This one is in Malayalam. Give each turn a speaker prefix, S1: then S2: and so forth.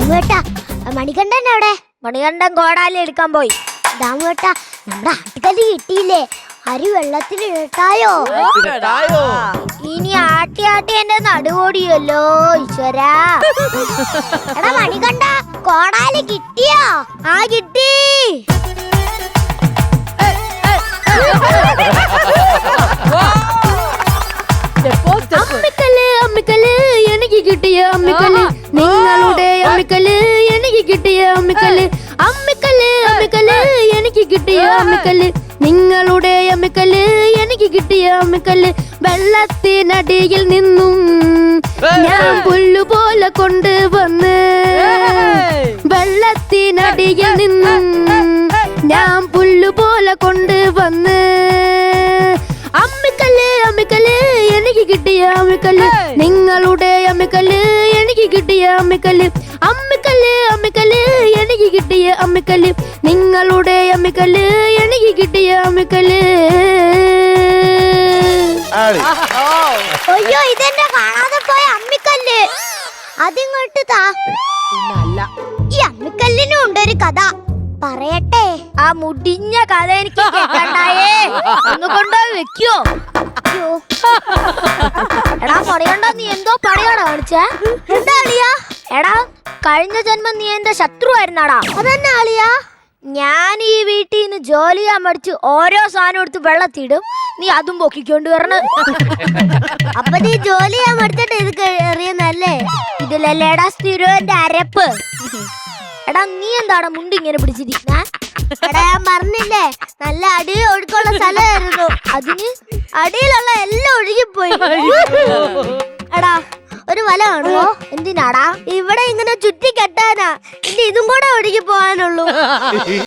S1: ദാമുവേട്ടാ, മണികണ്ഠൻ അവിടെ?
S2: മണികണ്ഠൻ കോടാലി എടുക്കാൻ പോയി.
S1: ദാമുവേട്ടാ, നമ്മുടെ ആട്ടുകല്ല് കിട്ടിയില്ലേ? അരി വെള്ളത്തിൽ ഇട്ടായോ?
S2: ഇനി ആട്ടി ആട്ടി എന്റെ നടുവോടിയല്ലോ ഈശ്വരാ.
S1: എടാ മണികണ്ഠ, കോടാലി കിട്ടിയോ?
S2: ആ കിട്ടി.
S3: അമ്മിക്കല്ല് അമ്മിക്കല്ല് എനിക്ക് കിട്ടിയ അമ്മിക്കല്ല്, നിങ്ങളുടെ അമ്മിക്കല്ല് എനിക്ക് കിട്ടിയ അമ്മിക്കല്ല്. അമ്മിക്കല്ല് അമ്മിക്കല്ല് എനിക്ക് കിട്ടിയ അമ്മിക്കല്ല്, നിങ്ങളുടെ അമ്മിക്കല്ല് എനിക്ക് കിട്ടിയ അമ്മിക്കല്ല്. വെള്ളത്തിനടിയിൽ നിന്നും ഞാൻ പുല്ലുപോലെ കൊണ്ടുവന്ന്, വെള്ളത്തിനടിയിൽ നിന്നും ഞാൻ പുല്ലുപോലെ കൊണ്ടുവന്ന്. അമ്മിക്കല്ല് അമ്മിക്കല്ല് എനിക്ക് കിട്ടിയ അമ്മിക്കല്ല്, നിങ്ങളുടെ അമ്മിക്കല്ല് എനിക്ക് കിട്ടിയ അമ്മിക്കല്ല്. അമ്മിക്കല്ല് അമ്മിക്കല്ല് എനിക്ക് കിട്ടിയ അമ്മിക്കല്ല്, നിങ്ങളുടെ അമ്മിക്കല്ല് എനിക്ക് കിട്ടിയ അമ്മിക്കല്ല്.
S1: അയ്യോ, ഇതെന്നെ കാണാതെ പോയ അമ്മിക്കല്ല്. അതിങ്ങോട്ട് താ. ഈ അമ്മിക്കല്ലിനും ഉണ്ടൊരു കഥ, പറയട്ടെ?
S2: ആ മുടിഞ്ഞ കഥ എനിക്ക് കേൾക്കണ്ടായേ. ഒന്ന് കൊണ്ടുപോയി വെക്കോ? എടാ മണികണ്ഠ, നീ എന്തോ പണിയാണോ കാണിച്ചേ?
S1: എന്താ അളിയാ?
S2: എടാ, കഴിഞ്ഞ ജന്മം നീ എന്റെ ശത്രു ആയിരുന്നാടാ.
S1: അതെന്നാ അളിയാ?
S2: ഞാൻ ഈ വീട്ടിൽ നിന്ന് ജോലി ചെയ്യാൻ മടിച്ച് ഓരോ സാധനം എടുത്ത് വെള്ളത്തിടും, നീ അതും പൊക്കിക്കൊണ്ട് വരണം.
S1: അപ്പൊ നീ ജോലി ചെയ്യാൻ മടുത്തിട്ട് ഇത് എറിയുന്നല്ലേ?
S2: ഇതിലല്ലേടാ സ്ഥിരം എന്റെ അരപ്പ്. എടാ, നീ എന്താടാ മുണ്ട് ഇങ്ങനെ പിടിച്ചിരിക്കുന്ന?
S1: എടാ, ഞാൻ പറഞ്ഞില്ലേ, നല്ല അടി ഒഴുക്കുള്ള സ്ഥലമായിരുന്നു.
S2: അതിന്
S1: അടിയിലുള്ള എല്ലാം ഒഴുകിപ്പോയി. എടാ, ഒരു വല കാണുമോ?
S2: എന്തിനാടാ?
S1: ഇവിടെ ഇങ്ങനെ ചുറ്റി കെട്ടാനാ. ഇനി ഇതും കൂടെ ഒഴുകി പോകാനുള്ളൂ.